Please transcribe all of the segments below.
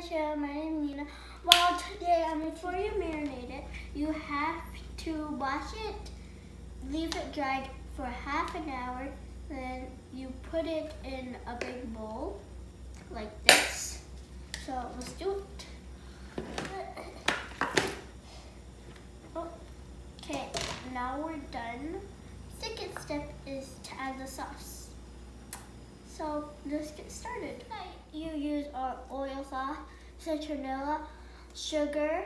channel. My name is Nina. Well, today, before you marinate it, you have to wash it, leave it dried for half an hour, then you put it in a big bowl like this. So let's do it. Okay, now we're done. Second step is to add the sauce. So let's get started. You use our oil sauce, citronella, sugar,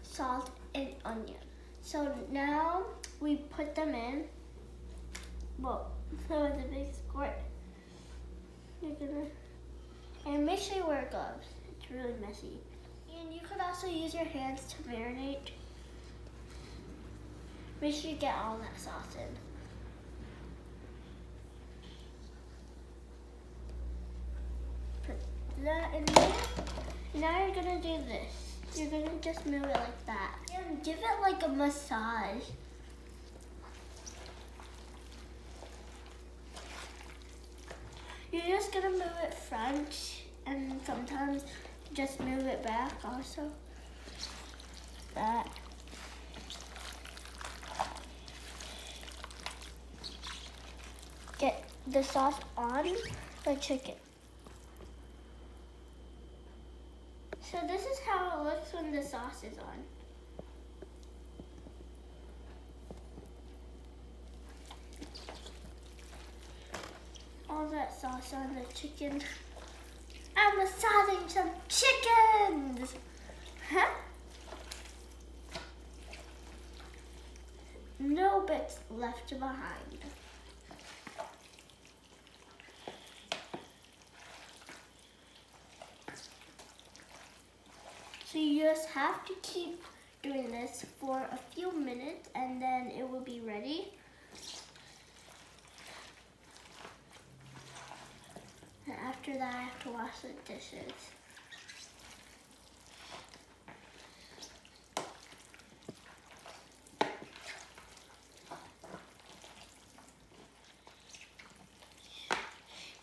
salt, and onion. So now we put them in. Well, so it's a big squirt. And make sure you wear gloves. It's really messy. And you could also use your hands to marinate. Make sure you get all that sauce in. Put that in there. Now you're gonna do this. You're gonna just move it like that. And give it like a massage. You're just gonna move it front and sometimes just move it back also. That. Get the sauce on the chicken. So this is how it looks when the sauce is on. All that sauce on the chicken. I'm massaging some chickens! Huh? No bits left behind. So you just have to keep doing this for a few minutes and then it will be ready. And after that, I have to wash the dishes.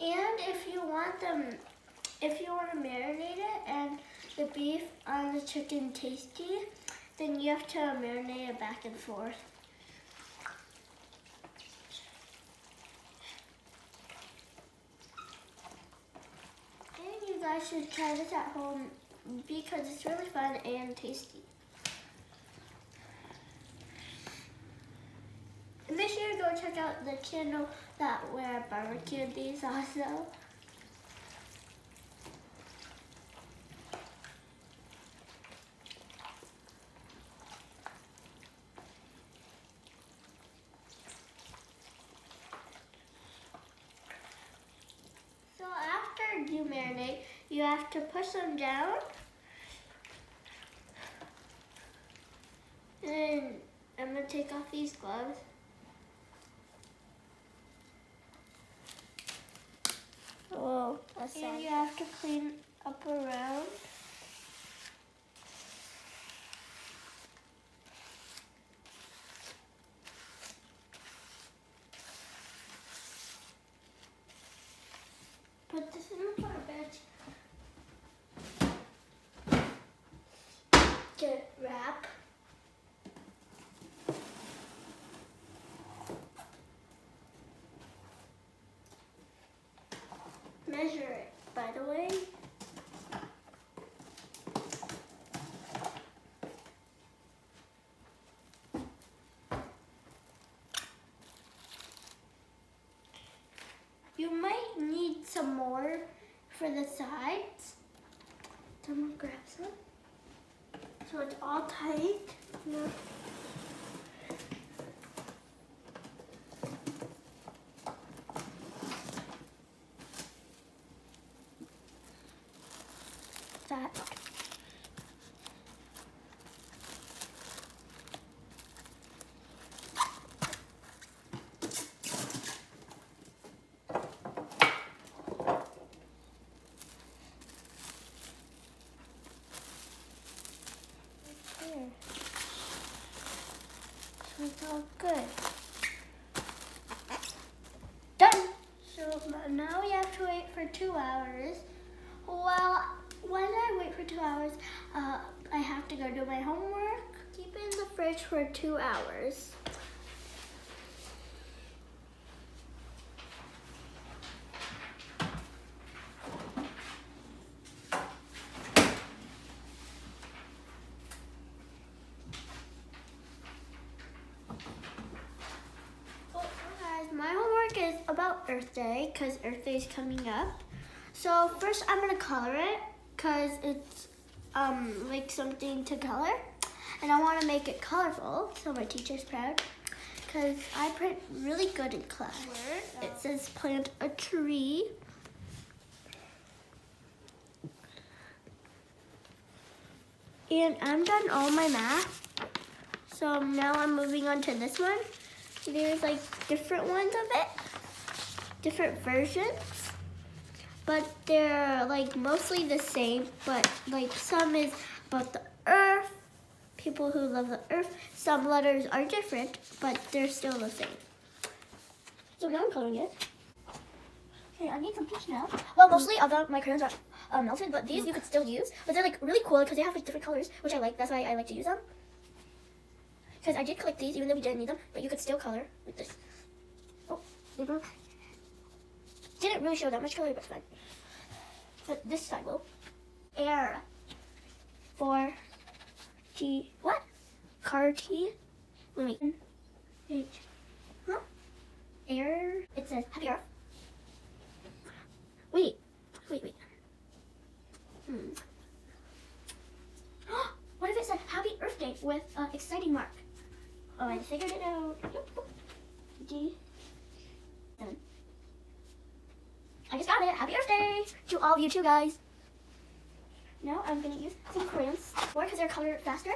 And if you want to marinate it and the beef on the chicken tasty, then you have to marinate it back and forth. And you guys should try this at home because it's really fun and tasty. And make sure you go check out the channel where I barbecued these also. So after you marinate, you have to push them down. And I'm gonna take off these gloves. Whoa, that's sad. And you have to clean up around. Put this in the garbage. Get wrap. Measure it, by the way. You might need some more for the sides. So I'm gonna grab some. So it's all tight. Yeah. That. Here. So it's all good. Done. So now we have to wait for 2 hours. Well, when I wait for 2 hours, do my homework. Keep it in the fridge for 2 hours. My homework is about Earth Day because Earth Day is coming up. So first I'm gonna color it because it's like something to color, and I want to make it colorful so my teacher's proud because I print really good in class. It says plant a tree. And I'm done all my math. So now I'm moving on to this one. There's like different ones of it, different versions, but they're like mostly the same, but like some is about the earth, people who love the earth. Some letters are different, but they're still the same. So now I'm coloring it. Okay, I need some peach now. Well, mostly although my crayons are melted, but these you could still use. But they're like really cool because they have like different colors, which I like. That's why I like to use them. Because I did collect these, even though we didn't need them, but you could still color with this. Oh, they broke. Didn't really show that much color, but it's fine. But this side will. Air. For T. What? Car T. Let me. H. Huh? Air. It says happy Earth. Wait. What if it said Happy Earth Day with exciting mark? Oh, I figured it out. G7. I just got it. Happy Earth Day to all of you too, guys. Now I'm gonna use some crayons more because they're colored faster,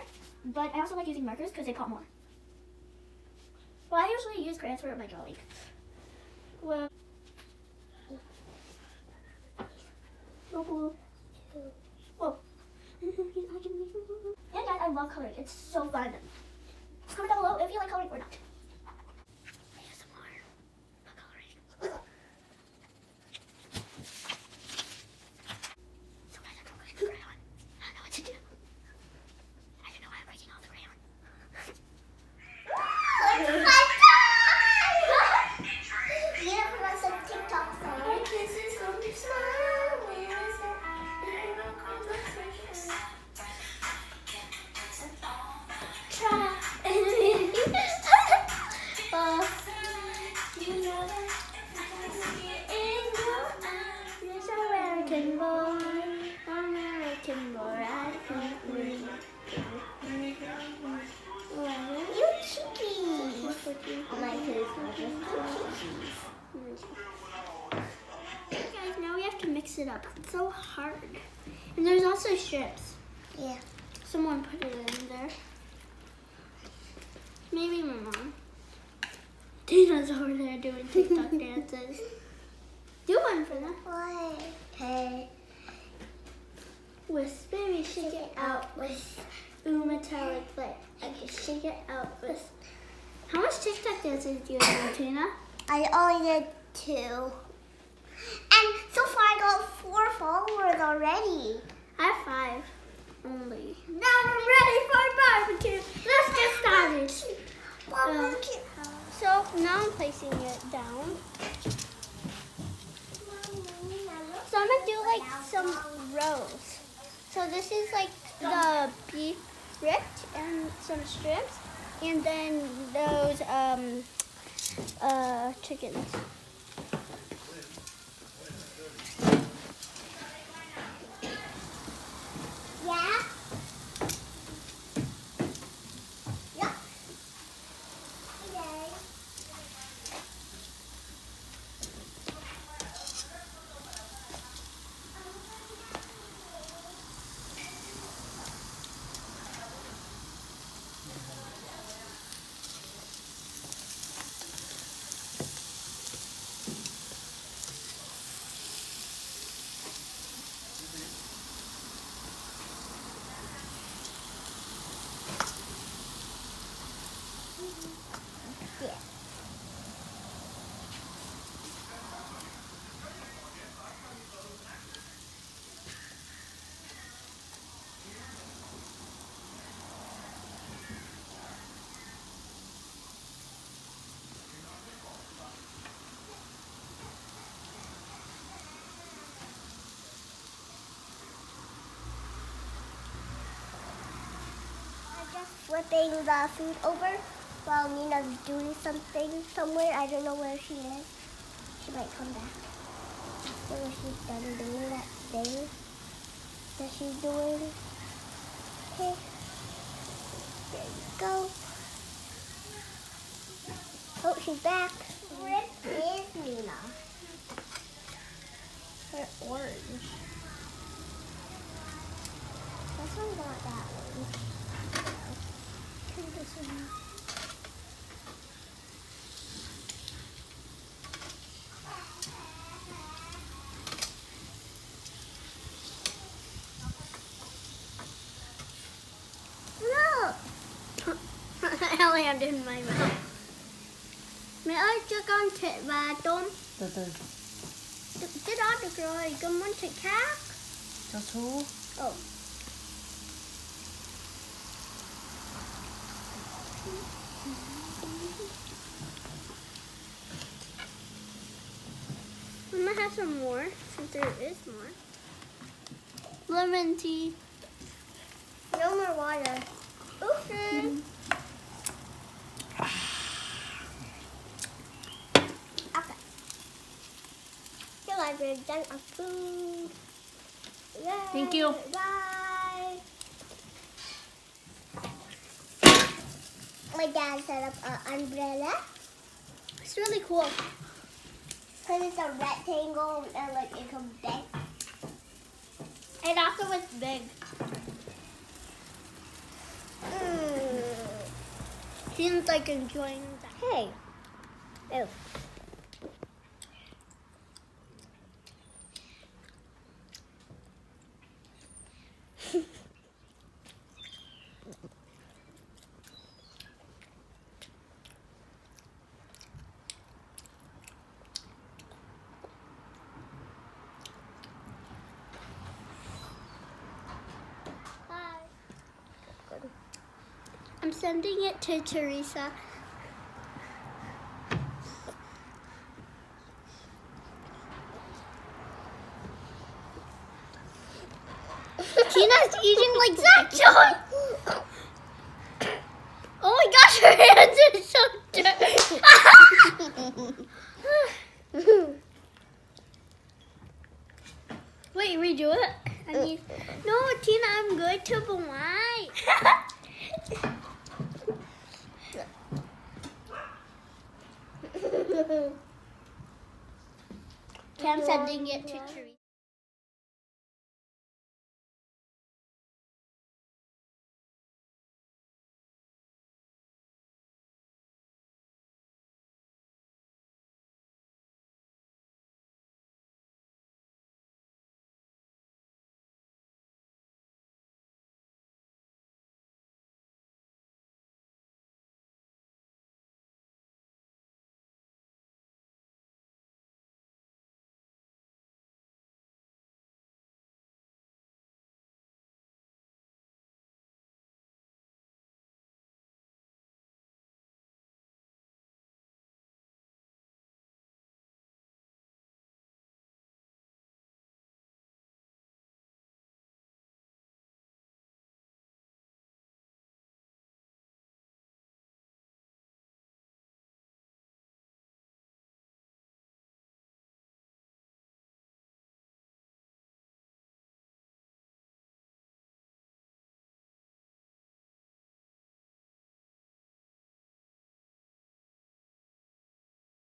but I also like using markers because they pop more. Well, I usually use crayons for my drawing. Well, whoa. And guys, I love coloring. It's so fun. Comment down below if you like coloring or not. ASMR. Not coloring. So guys, I'm coloring the crayon. I don't know what to do. I don't know why I'm breaking all the crayon. Yeah, put on some TikTok song. My kisses so smile. American boy, I can't wait. You cheeky. My kids are just cheeky. Guys, now we have to mix it up. It's so hard. And there's also strips. Yeah. Someone put it in there. Maybe my mom. Tina's over there doing TikTok dances. Do one for them. Why? Hey. With baby, shake it out with metallic play. I can shake it out with. How much TikTok dances do you have, Tina? I only did 2. And so far I got 4 followers already. I have 5 only. Now we're ready for barbecue. Let's get started. Barbecue. So now I'm placing it down. So I'm gonna do like some rows. So this is like the beef ripped and some strips, and then those chickens. Yeah. Yeah. Okay. flipping the food over while Nina's doing something somewhere. I don't know where she is. She might come back after she's done doing that thing that she's doing. Okay. There you go. Oh, she's back. Where is Nina? Her orange. This one's not that orange. Turn this one. I landed in my mouth. Mẹ ơi, cho con thịt và tôm. Từ từ. Cái đó được rồi, con muốn thịt khác. Cho Thu. Oh. We might have some more, since there is more. Lemon tea. No more water. Okay. Okay. So guys, we're done our food. Yay. Thank you. Bye. My dad set up an umbrella. It's really cool. Because it's a rectangle and like it comes big. And also it's big. Seems like enjoying that. Hey. Oh. I'm sending it to Teresa. Tina's eating like that, John. Oh my gosh, her hands are so dirty. Wait, redo it. No, Tina, I'm good to blind. Okay, I'm sending it to Teresa.